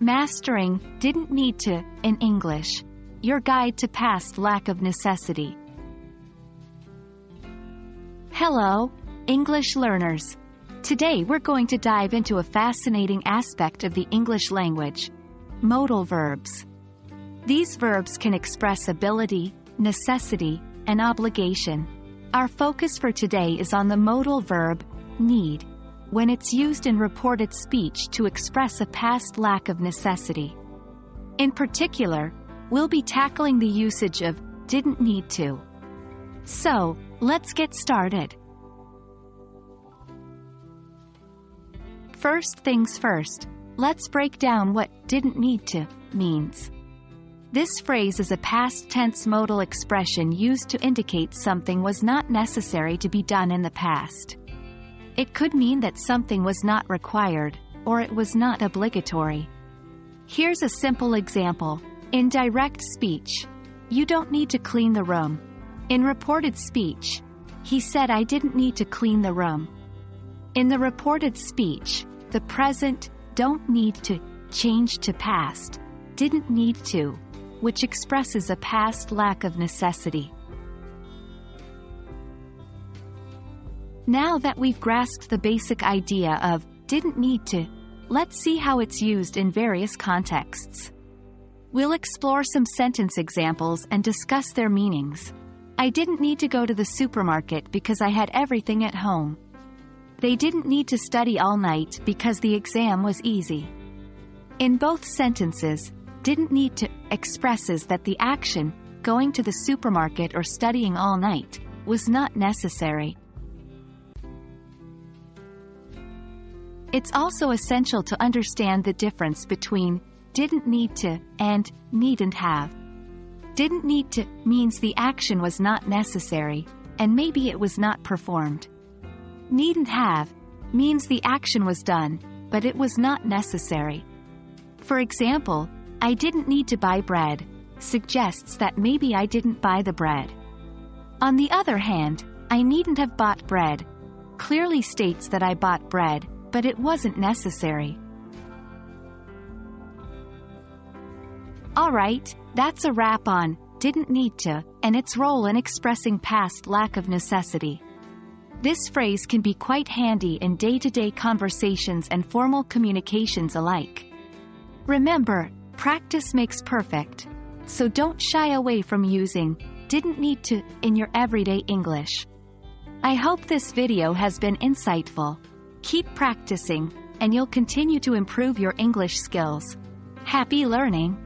Mastering didn't need to in English. Your guide to past lack of necessity. Hello, English learners. Today we're going to dive into a fascinating aspect of the English language: modal verbs. These verbs can express ability, necessity, and obligation. Our focus for today is on the modal verb, need, when it's used in reported speech to express a past lack of necessity. In particular, we'll be tackling the usage of didn't need to. So, let's get started. First things first, let's break down what didn't need to means. This phrase is a past tense modal expression used to indicate something was not necessary to be done in the past. It could mean that something was not required, or it was not obligatory. Here's a simple example. In direct speech, you don't need to clean the room. In reported speech, he said I didn't need to clean the room. In the reported speech, the present don't need to change to past, didn't need to, which expresses a past lack of necessity. Now that we've grasped the basic idea of didn't need to, let's see how it's used in various contexts. We'll explore some sentence examples and discuss their meanings. I didn't need to go to the supermarket because I had everything at home. They didn't need to study all night because the exam was easy. In both sentences, didn't need to expresses that the action, going to the supermarket or studying all night, was not necessary. It's also essential to understand the difference between didn't need to and needn't have. Didn't need to means the action was not necessary, and maybe it was not performed. Needn't have means the action was done, but it was not necessary. For example, I didn't need to buy bread suggests that maybe I didn't buy the bread. On the other hand, I needn't have bought bread clearly states that I bought bread, but it wasn't necessary. Alright, that's a wrap on didn't need to and its role in expressing past lack of necessity. This phrase can be quite handy in day-to-day conversations and formal communications alike. Remember, practice makes perfect, so don't shy away from using didn't need to in your everyday English. I hope this video has been insightful. Keep practicing, and you'll continue to improve your English skills. Happy learning!